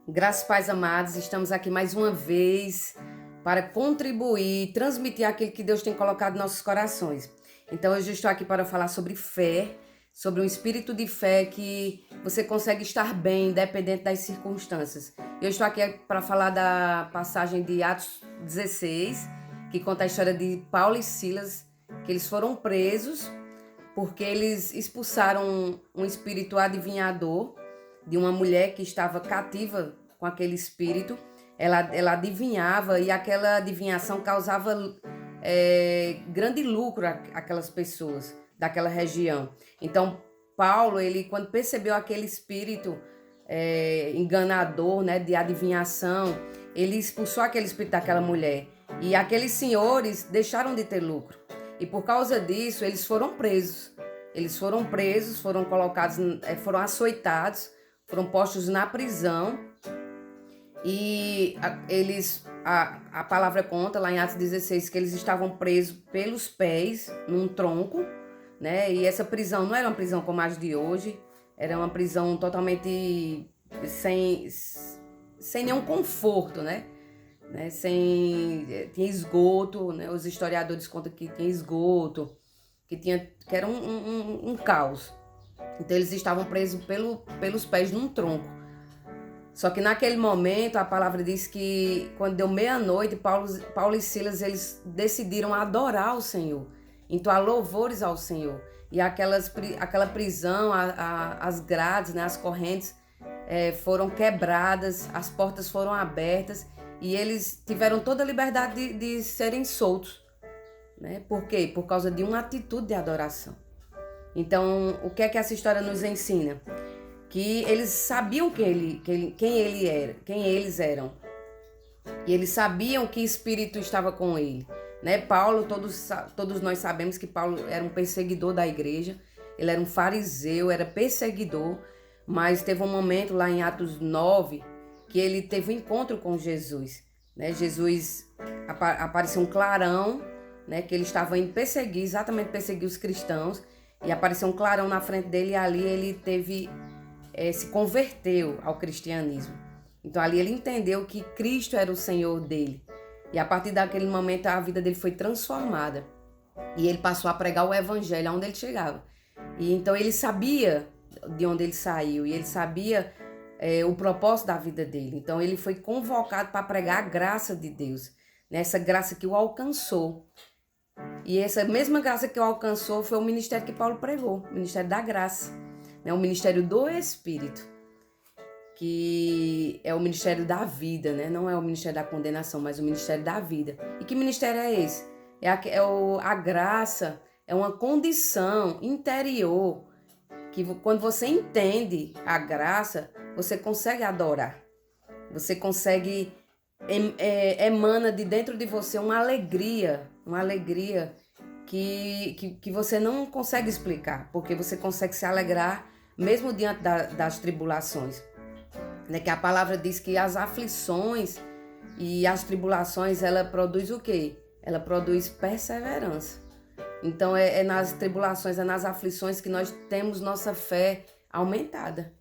Graças, pais amados, estamos aqui mais uma vez para contribuir, transmitir aquilo que Deus tem colocado em nossos corações. Então, hoje eu estou aqui para falar sobre fé, sobre um espírito de fé que você consegue estar bem, independente das circunstâncias. Eu estou aqui para falar da passagem de Atos 16, que conta a história de Paulo e Silas, que eles foram presos porque eles expulsaram um espírito adivinhador de uma mulher que estava cativa com aquele espírito. Ela adivinhava e aquela adivinhação causava grande lucro àquelas pessoas daquela região. Então, Paulo, ele quando percebeu aquele espírito enganador, né, de adivinhação, ele expulsou aquele espírito daquela mulher. E aqueles senhores deixaram de ter lucro. E por causa disso, eles foram presos. Eles foram presos, foram colocados, foram açoitados, foram postos na prisão. E a palavra conta lá em Atos 16 que eles estavam presos pelos pés num tronco, né? E essa prisão não era uma prisão como as de hoje, era uma prisão totalmente sem nenhum conforto, né? Tinha esgoto, né? Os historiadores contam que tinha esgoto, que era um caos. Então eles estavam presos pelos pés num tronco. Só que naquele momento a palavra diz que quando deu meia-noite, Paulo e Silas eles decidiram adorar o Senhor, entoar louvores ao Senhor. E aquela prisão, as grades, né, as correntes foram quebradas, as portas foram abertas e eles tiveram toda a liberdade de serem soltos. Né? Por quê? Por causa de uma atitude de adoração. Então, o que é que essa história nos ensina? Que eles sabiam quem eles eram. E eles sabiam que espírito estava com ele. Né? Paulo, todos nós sabemos que Paulo era um perseguidor da igreja. Ele era um fariseu, era perseguidor. Mas teve um momento lá em Atos 9 que ele teve um encontro com Jesus. Né? Jesus apareceu um clarão, né? Que ele estava indo exatamente perseguir os cristãos. E apareceu um clarão na frente dele e ali ele se converteu ao cristianismo. Então ali ele entendeu que Cristo era o Senhor dele. E a partir daquele momento a vida dele foi transformada. E ele passou a pregar o evangelho aonde ele chegava. E então ele sabia de onde ele saiu e ele sabia o propósito da vida dele. Então ele foi convocado para pregar a graça de Deus. Essa graça que o alcançou. E essa mesma graça que o alcançou foi o ministério que Paulo pregou, o ministério da graça, né? O ministério do Espírito, que é o ministério da vida, né? Não é o ministério da condenação, mas o ministério da vida. E que ministério é esse? A graça é uma condição interior que quando você entende a graça, você consegue adorar, você consegue emana de dentro de você uma alegria que você não consegue explicar, porque você consegue se alegrar mesmo diante das tribulações. Né? Que a palavra diz que as aflições e as tribulações, ela produz o quê? Ela produz perseverança. Então é nas tribulações, é nas aflições que nós temos nossa fé aumentada.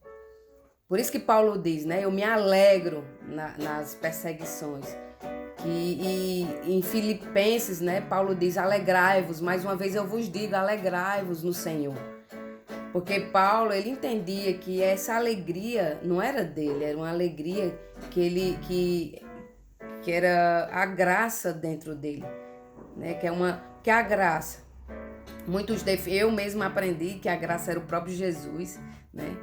Por isso que Paulo diz, né? Eu me alegro nas perseguições. E em Filipenses, né? Paulo diz, alegrai-vos. Mais uma vez eu vos digo, alegrai-vos no Senhor. Porque Paulo, ele entendia que essa alegria não era dele, era uma alegria que era a graça dentro dele. Né? Que é a graça. Eu mesma aprendi que a graça era o próprio Jesus, né?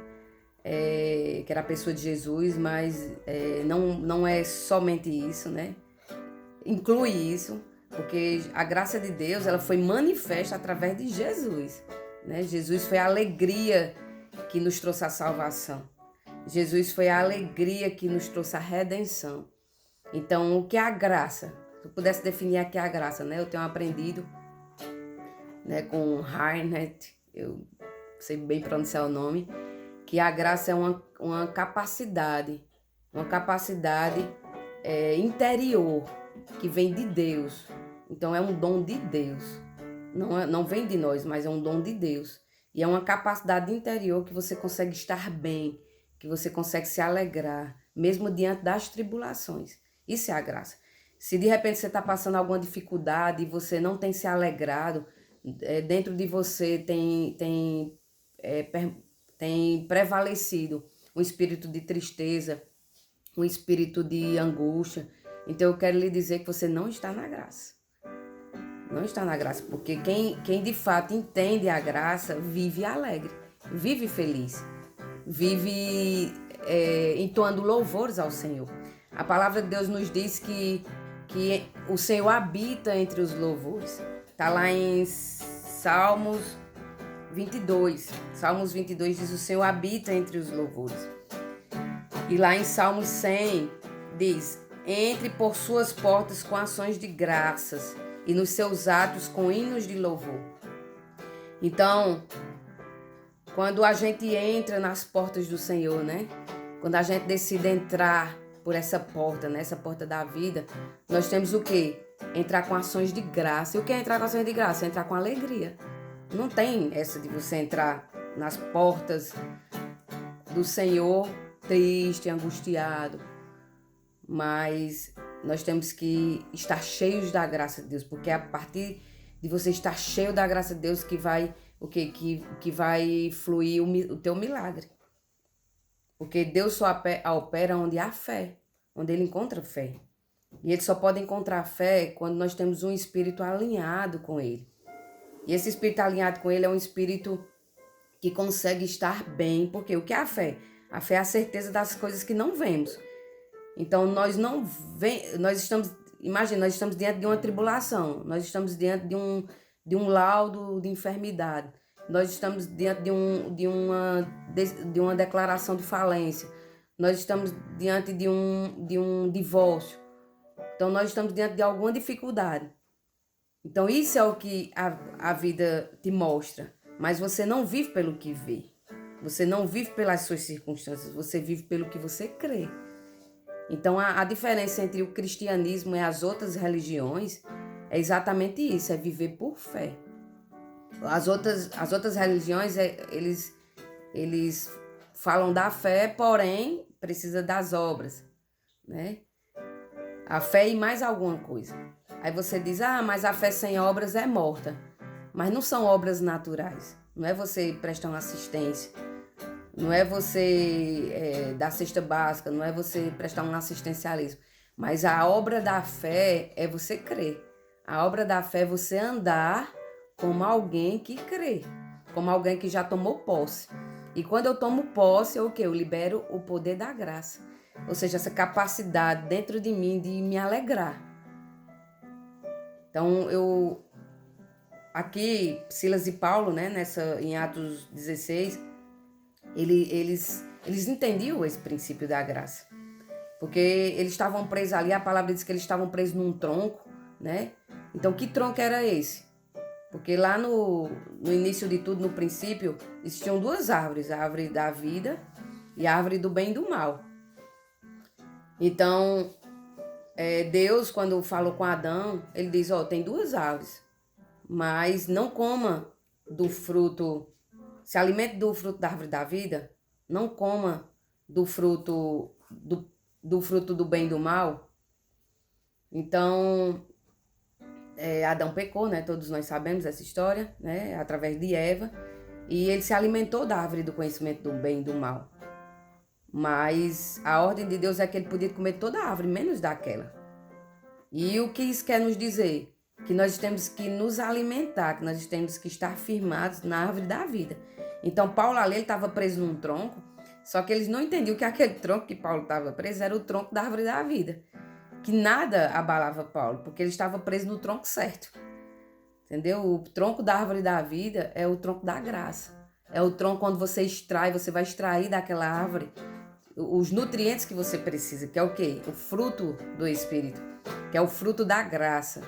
Que era a pessoa de Jesus, mas não é somente isso, né? Inclui isso, porque a graça de Deus ela foi manifesta através de Jesus, né? Jesus foi a alegria que nos trouxe a salvação. Jesus foi a alegria que nos trouxe a redenção. Então, o que é a graça? Se eu pudesse definir aqui a graça, né? Eu tenho aprendido, né, com Harnett, eu sei bem pronunciar o nome, que a graça é uma capacidade interior que vem de Deus. Então é um dom de Deus. Não vem de nós, mas é um dom de Deus. E é uma capacidade interior que você consegue estar bem, que você consegue se alegrar, mesmo diante das tribulações. Isso é a graça. Se de repente você está passando alguma dificuldade e você não tem se alegrado, dentro de você tem prevalecido um espírito de tristeza, um espírito de angústia. Então eu quero lhe dizer que você não está na graça. Não está na graça, porque quem de fato entende a graça vive alegre, vive feliz, vive entoando louvores ao Senhor. A palavra de Deus nos diz que o Senhor habita entre os louvores. Está lá em Salmos 22. Salmos 22 diz: o Senhor habita entre os louvores. E lá em Salmos 100 diz: entre por suas portas com ações de graças e nos seus atos com hinos de louvor. Então, quando a gente entra nas portas do Senhor, né? Quando a gente decide entrar por essa porta, né? Essa porta da vida, nós temos o quê? Entrar com ações de graça. E o que é entrar com ações de graça? É entrar com alegria. Não tem essa de você entrar nas portas do Senhor triste, angustiado. Mas nós temos que estar cheios da graça de Deus, porque é a partir de você estar cheio da graça de Deus que vai que vai fluir o teu milagre. Porque Deus só opera onde há fé, onde Ele encontra fé. E Ele só pode encontrar fé quando nós temos um espírito alinhado com Ele. E esse espírito alinhado com Ele é um espírito que consegue estar bem, porque o que é a fé? A fé é a certeza das coisas que não vemos. Então nós estamos diante de uma tribulação, nós estamos diante de um laudo de enfermidade, nós estamos diante de uma declaração de falência, nós estamos diante de um divórcio, então nós estamos diante de alguma dificuldade. Então isso é o que a vida te mostra, mas você não vive pelo que vê, você não vive pelas suas circunstâncias, você vive pelo que você crê. Então, a diferença entre o cristianismo e as outras religiões é exatamente isso, é viver por fé. As outras religiões, eles falam da fé, porém, precisa das obras, né? A fé e mais alguma coisa. Aí você diz, mas a fé sem obras é morta. Mas não são obras naturais. Não é você prestar uma assistência. Não é você dar cesta básica, não é você prestar um assistencialismo. Mas a obra da fé é você crer. A obra da fé é você andar como alguém que crê. Como alguém que já tomou posse. E quando eu tomo posse, é o quê? Eu libero o poder da graça. Ou seja, essa capacidade dentro de mim de me alegrar. Então, aqui, Silas e Paulo, né, em Atos 16... Eles entendiam esse princípio da graça. Porque eles estavam presos ali, a palavra diz que eles estavam presos num tronco, né? Então, que tronco era esse? Porque lá no início de tudo, no princípio, existiam duas árvores, a árvore da vida e a árvore do bem e do mal. Então, Deus, quando falou com Adão, ele diz, tem duas árvores, mas não coma do fruto. Se alimente do fruto da árvore da vida, não coma do fruto do bem e do mal. Então, Adão pecou, né? Todos nós sabemos essa história, né? Através de Eva. E ele se alimentou da árvore do conhecimento do bem e do mal. Mas a ordem de Deus é que ele podia comer toda a árvore, menos daquela. E o que isso quer nos dizer? Que nós temos que nos alimentar, que nós temos que estar firmados na árvore da vida. Então, Paulo ali, ele estava preso num tronco, só que eles não entendiam que aquele tronco que Paulo estava preso era o tronco da árvore da vida. Que nada abalava Paulo, porque ele estava preso no tronco certo. Entendeu? O tronco da árvore da vida é o tronco da graça. É o tronco onde você vai extrair daquela árvore os nutrientes que você precisa, que é o quê? O fruto do Espírito, que é o fruto da graça.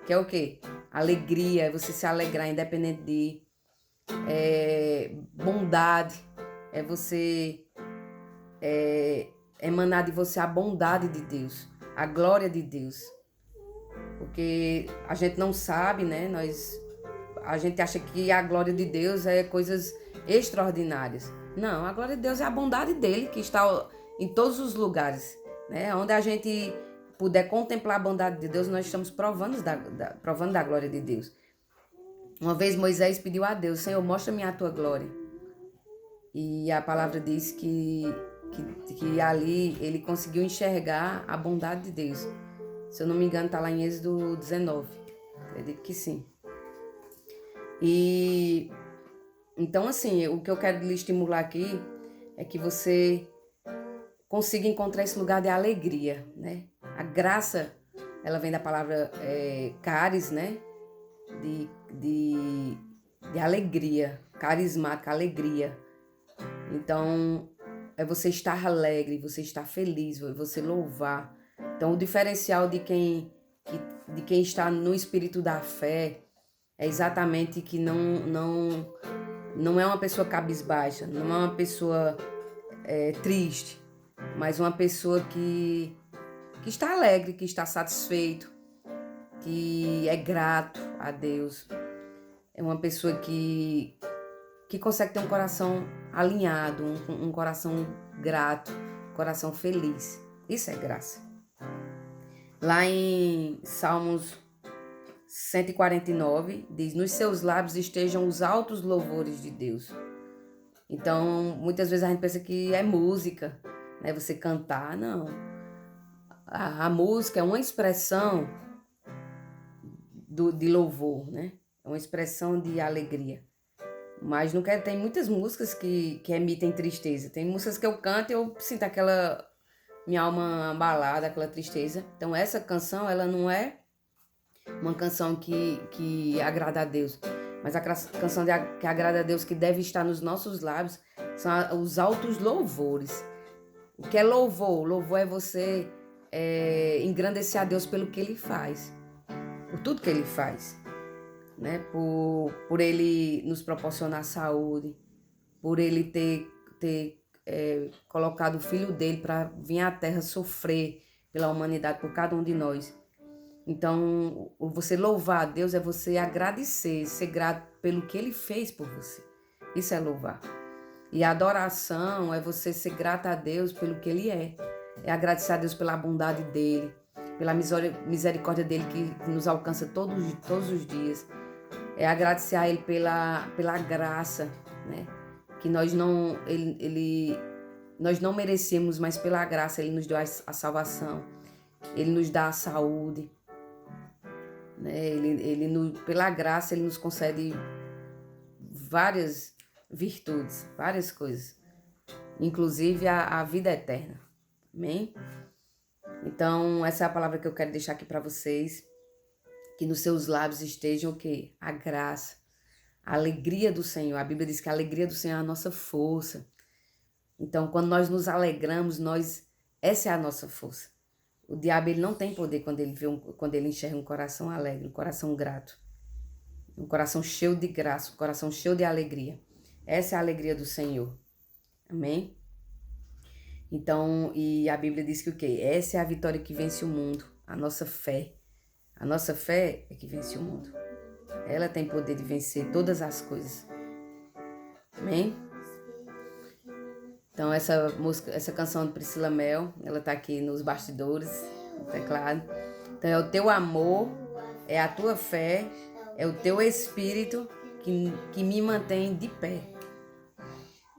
Que é o quê? Alegria, é você se alegrar independente de bondade, é você emanar de você a bondade de Deus, a glória de Deus. Porque a gente não sabe, né? A gente acha que a glória de Deus é coisas extraordinárias. Não, a glória de Deus é a bondade dele que está em todos os lugares, né? Onde a gente puder contemplar a bondade de Deus, nós estamos provando da glória de Deus. Uma vez Moisés pediu a Deus: Senhor, mostra-me a tua glória. E a palavra diz que ali ele conseguiu enxergar a bondade de Deus. Se eu não me engano, está lá em Êxodo 19. Acredito que sim. E então, assim, o que eu quero lhe estimular aqui é que você consiga encontrar esse lugar de alegria, né? A graça, ela vem da palavra caris, né? De alegria, carismática, alegria. Então, é você estar alegre, você estar feliz, você louvar. Então, o diferencial de quem está no espírito da fé é exatamente que não é uma pessoa cabisbaixa, não é uma pessoa triste, mas uma pessoa que está alegre, que está satisfeito, que é grato a Deus. É uma pessoa que consegue ter um coração alinhado, um coração grato, um coração feliz. Isso é graça. Lá em Salmos 149, diz: nos seus lábios estejam os altos louvores de Deus. Então, muitas vezes a gente pensa que é música, né? Você cantar, não. A música é uma expressão de louvor, né? É uma expressão de alegria. Mas não quero, tem muitas músicas que emitem tristeza. Tem músicas que eu canto e eu sinto aquela minha alma abalada, aquela tristeza. Então essa canção, ela não é uma canção que agrada a Deus, mas a canção que agrada a Deus, que deve estar nos nossos lábios, são os altos louvores. O que é louvor? Louvor é você engrandecer a Deus pelo que Ele faz, por tudo que Ele faz, né? Por Ele nos proporcionar saúde, por Ele ter colocado o Filho dele para vir à Terra sofrer pela humanidade, por cada um de nós. Então, você louvar a Deus é você agradecer, ser grato pelo que Ele fez por você. Isso é louvar. E a adoração é você ser grato a Deus pelo que Ele é. É agradecer a Deus pela bondade dEle, pela misericórdia dEle que nos alcança todos os dias. É agradecer a Ele pela graça, né? Que nós não merecemos, mas pela graça Ele nos deu a salvação. Ele nos dá a saúde, né? Pela graça Ele nos concede várias virtudes, várias coisas, inclusive a vida eterna. Amém? Então, essa é a palavra que eu quero deixar aqui para vocês. Que nos seus lábios estejam o quê? A graça, a alegria do Senhor. A Bíblia diz que a alegria do Senhor é a nossa força. Então, quando nós nos alegramos, essa é a nossa força. O diabo, ele não tem poder quando ele enxerga um coração alegre, um coração grato, um coração cheio de graça, um coração cheio de alegria. Essa é a alegria do Senhor. Amém? Então, e a Bíblia diz que o quê? Essa é a vitória que vence o mundo, a nossa fé. A nossa fé é que vence o mundo. Ela tem poder de vencer todas as coisas. Amém? Então essa canção de Priscila Mel, ela tá aqui nos bastidores, no teclado. Então é o teu amor, é a tua fé, é o teu espírito que me mantém de pé.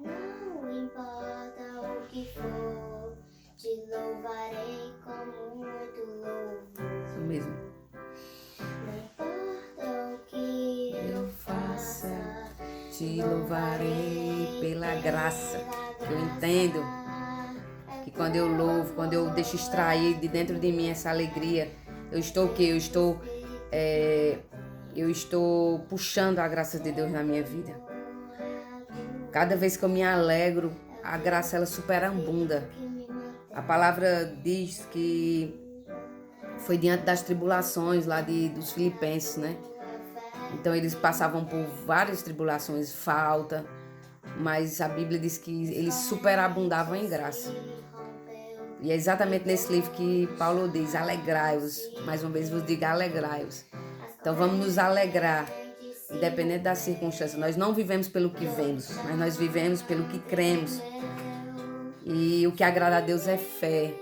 Não importa o que for, te louvarei com muito louvor. Isso mesmo. Te louvarei pela graça. Eu entendo que quando eu louvo, quando eu deixo extrair de dentro de mim essa alegria, eu estou o quê? Eu estou puxando a graça de Deus na minha vida. Cada vez que eu me alegro, a graça ela superabunda. A palavra diz que foi diante das tribulações lá dos filipenses, né? Então eles passavam por várias tribulações, falta, mas a Bíblia diz que eles superabundavam em graça. E é exatamente nesse livro que Paulo diz: alegrai-vos. Mais uma vez vos digo, alegrai-vos. Então vamos nos alegrar, independente das circunstâncias. Nós não vivemos pelo que vemos, mas nós vivemos pelo que cremos. E o que agrada a Deus é fé,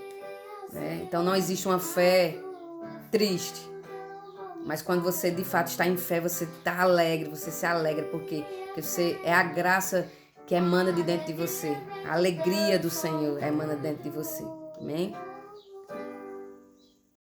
né? Então não existe uma fé triste. Mas quando você de fato está em fé, você está alegre, você se alegra, porque você é a graça que emana de dentro de você. A alegria do Senhor emana dentro de você. Amém?